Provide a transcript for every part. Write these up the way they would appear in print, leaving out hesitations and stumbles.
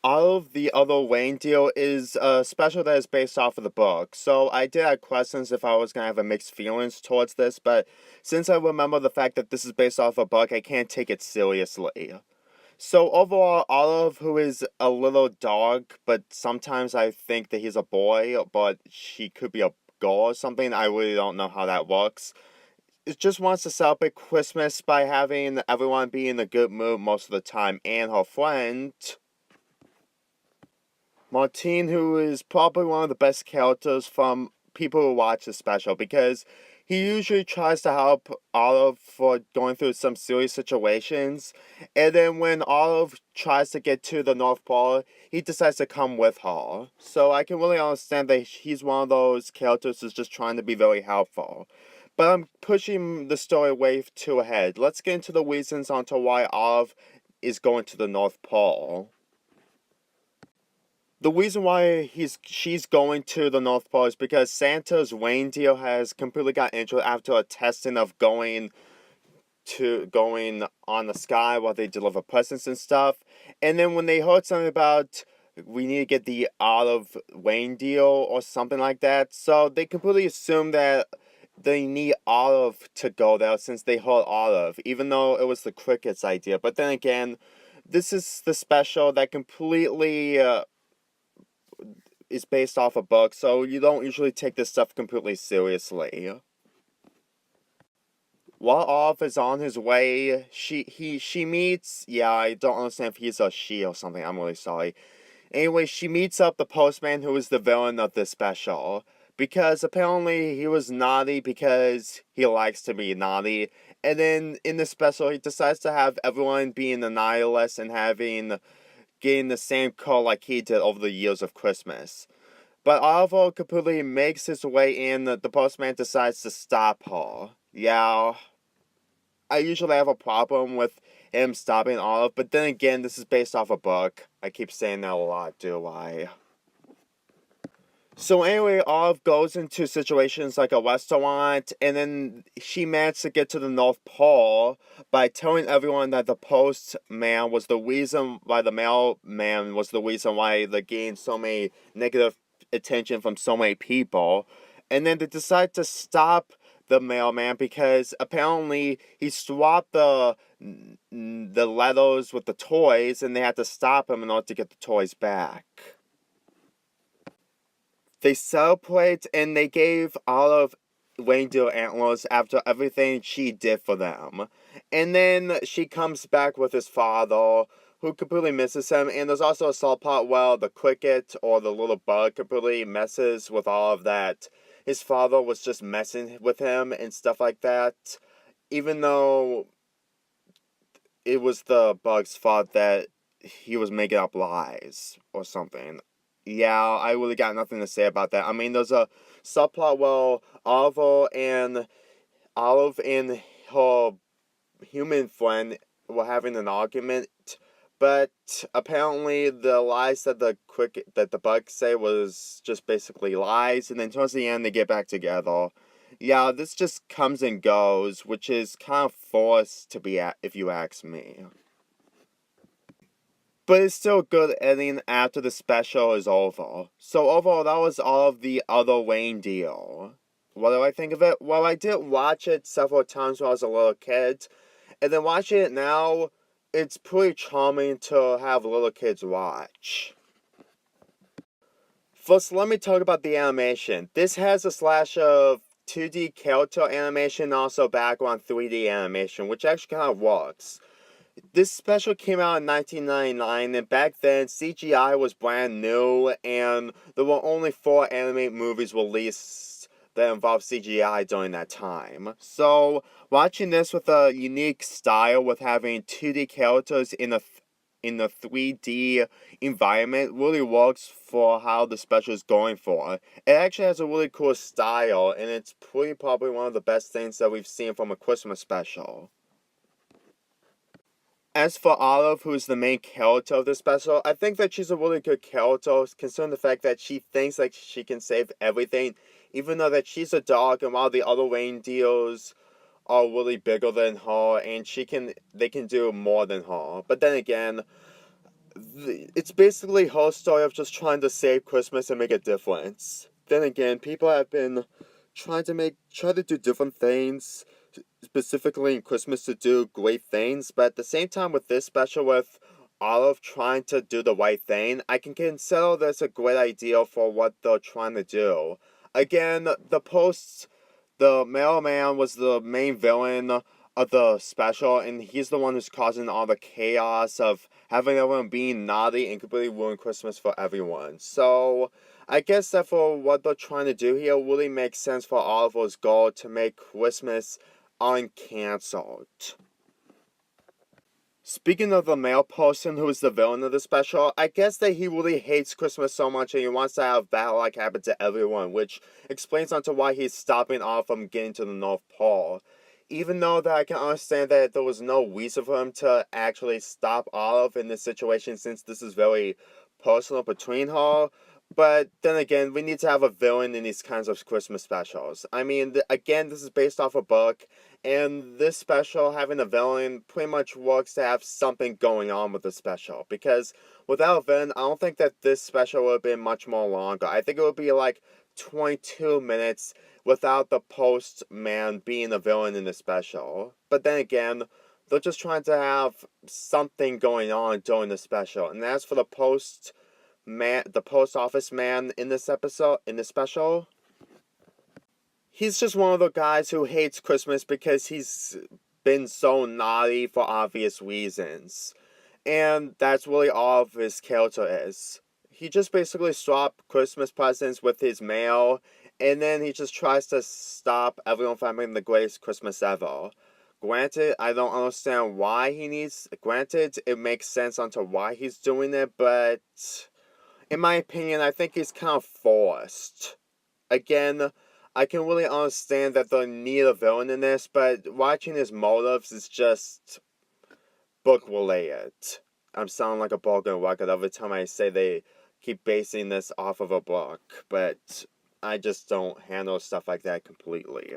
All of the other Reindeer is a special that is based off of the book. So I did have questions if I was gonna have a mixed feelings towards this, but since I remember the fact that this is based off a book, I can't take it seriously. So overall, Olive, who is a little dog, but sometimes I think that he's a boy, but she could be a girl or something. I really don't know how that works. It just wants to celebrate Christmas by having everyone be in a good mood most of the time, and her friend Martine, who is probably one of the best characters from people who watch the special, because he usually tries to help Olive for going through some serious situations, and then when Olive tries to get to the North Pole, he decides to come with her. So I can really understand that he's one of those characters who's just trying to be very helpful. But I'm pushing the story way too ahead. Let's get into the reasons onto why Olive is going to the North Pole. The reason why she's going to the North Pole is because Santa's reindeer has completely got injured after a testing of going on the sky while they deliver presents and stuff. And then when they heard something about we need to get the olive reindeer or something like that, so they completely assumed that they need Olive to go there since they heard Olive, even though it was the cricket's idea. But then again, this is the special that completely is based off a book, so you don't usually take this stuff completely seriously. While Olive is on his way, she meets, yeah, I don't understand if he's a she or something, I'm really sorry. Anyway, she meets up the postman who is the villain of this special. Because apparently he was naughty because he likes to be naughty. And then in the special he decides to have everyone being a nihilist and getting the same call like he did over the years of Christmas. But Oliver completely makes his way in. The postman decides to stop her. Yeah, I usually have a problem with him stopping Olive, but then again, this is based off a book. I keep saying that a lot, do I? So anyway, Olive goes into situations like a restaurant, and then she managed to get to the North Pole by telling everyone that the postman was the reason why the mailman was the reason why they gained so many negative attention from so many people. And then they decide to stop the mailman because apparently he swapped the letters with the toys, and they had to stop him in order to get the toys back. They celebrate and they gave Olive reindeer antlers after everything she did for them. And then she comes back with his father, who completely misses him. And there's also a salt pot where the cricket or the little bug completely messes with all of that. His father was just messing with him and stuff like that. Even though it was the bug's fault that he was making up lies or something. Yeah, I really got nothing to say about that. I mean, there's a subplot where Olive and her human friend were having an argument, but apparently the lies that the bugs say was just basically lies, and then towards the end they get back together. Yeah, this just comes and goes, which is kind of forced to be at, if you ask me. But it's still a good ending after the special is over. So overall, that was all of the other Reindeer. What do I think of it? Well, I did watch it several times when I was a little kid. And then watching it now, it's pretty charming to have little kids watch. First, let me talk about the animation. This has a slash of 2D character animation, also background 3D animation, which actually kind of works. This special came out in 1999, and back then CGI was brand new, and there were only 4 animated movies released that involved CGI during that time. So, watching this with a unique style, with having 2D characters in the 3D environment, really works for how the special is going for. It actually has a really cool style, and it's probably one of the best things that we've seen from a Christmas special. As for Olive, who's the main character of the special, I think that she's a really good character, considering the fact that she thinks like she can save everything, even though that she's a dog, and while the other reindeers are really bigger than her, and they can do more than her. But then again, it's basically her story of just trying to save Christmas and make a difference. Then again, people have been try to do different things, specifically in Christmas to do great things, but at the same time with this special with Olive trying to do the right thing, I can consider this a great idea for what they're trying to do. Again, the mailman was the main villain of the special, and he's the one who's causing all the chaos of having everyone being naughty and completely ruin Christmas for everyone. So, I guess that for what they're trying to do here, it really makes sense for Oliver's goal to make Christmas uncancelled. Speaking of the male person who is the villain of the special, I guess that he really hates Christmas so much and he wants to have battle like happen to everyone, which explains onto why he's stopping off from getting to the North Pole. Even though that I can understand that there was no reason for him to actually stop Olive in this situation since this is very personal between her, but then again, we need to have a villain in these kinds of Christmas specials. I mean, again, this is based off a book, and this special, having a villain, pretty much works to have something going on with the special. Because without a villain, I don't think that this special would have been much more longer. I think it would be like 22 minutes without the postman being a villain in the special. But then again, they're just trying to have something going on during the special. And as for the post office man in this special, he's just one of the guys who hates Christmas because he's been so naughty for obvious reasons. And that's really all of his character is. He just basically swapped Christmas presents with his mail, and then he just tries to stop everyone from having the greatest Christmas ever. Granted, I don't understand why granted, it makes sense onto why he's doing it, but in my opinion, I think he's kind of forced. Again, I can really understand that they need a villain in this, but watching his motives is just book related. I'm sounding like a broken record every time I say they keep basing this off of a book, but I just don't handle stuff like that completely.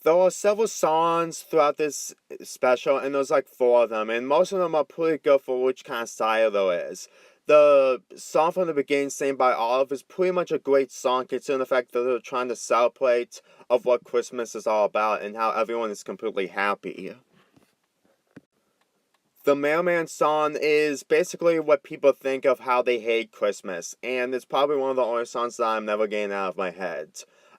There are several songs throughout this special, and there's like 4 of them, and most of them are pretty good for which kind of style there is. The song from the beginning, sang by Olive, is pretty much a great song considering the fact that they're trying to celebrate of what Christmas is all about and how everyone is completely happy. The Mailman song is basically what people think of how they hate Christmas, and it's probably one of the only songs that I'm never getting out of my head.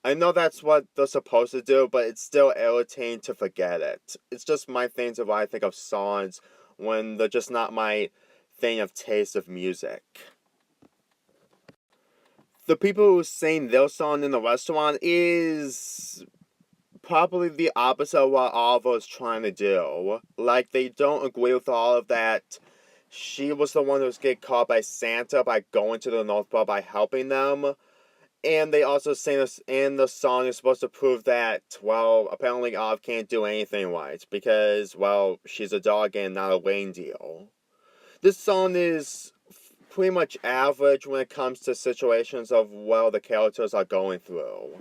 I know that's what they're supposed to do, but it's still irritating to forget it. It's just my things of what I think of songs when they're just not my thing of taste of music. The people who sing their song in the restaurant is probably the opposite of what Oliver is trying to do. Like, they don't agree with Olive that she was the one who was getting caught by Santa by going to the North Pole by helping them. And they also sing this, and the song is supposed to prove that, well, apparently Olive can't do anything right because, well, she's a dog and not a reindeer. This song is pretty much average when it comes to situations of, well, the characters are going through.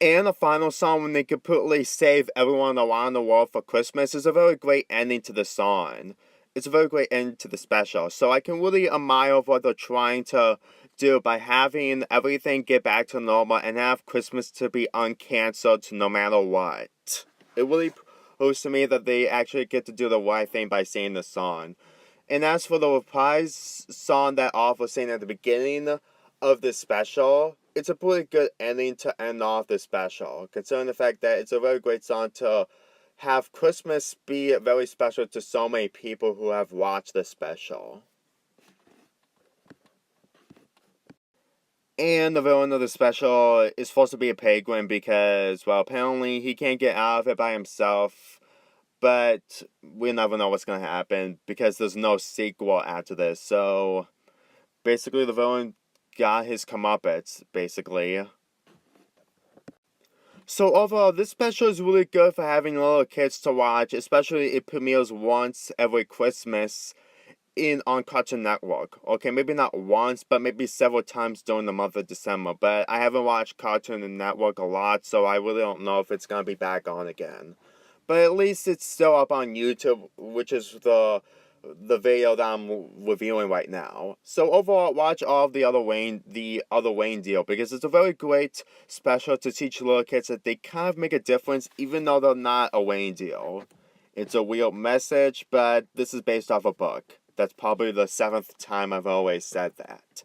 And the final song, when they completely save everyone around the world for Christmas, is a very great ending to the song. It's a very great ending to the special. So I can really admire what they're trying to do by having everything get back to normal and have Christmas to be uncancelled no matter what. It really proves to me that they actually get to do the right thing by singing the song. And as for the reprise song that Off was saying at the beginning of this special, it's a pretty good ending to end off this special, considering the fact that it's a very great song to have Christmas be very special to so many people who have watched this special. And the villain of the special is supposed to be a penguin because, well, apparently he can't get out of it by himself. But we never know what's going to happen because there's no sequel after this. So, basically the villain got his comeuppance, basically. So overall, this special is really good for having little kids to watch, especially it premieres once every Christmas on Cartoon Network. Okay, maybe not once, but maybe several times during the month of December. But I haven't watched Cartoon Network a lot, so I really don't know if it's going to be back on again. but at least it's still up on YouTube, which is the video that I'm reviewing right now. So overall, watch all of the other Reindeer, because it's a very great special to teach little kids that they kind of make a difference even though they're not a reindeer. It's a weird message, but this is based off a book. That's probably the 7th time I've always said that.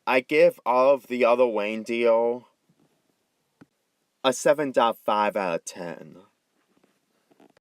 I give all of the other Reindeer a 7.5 out of 10.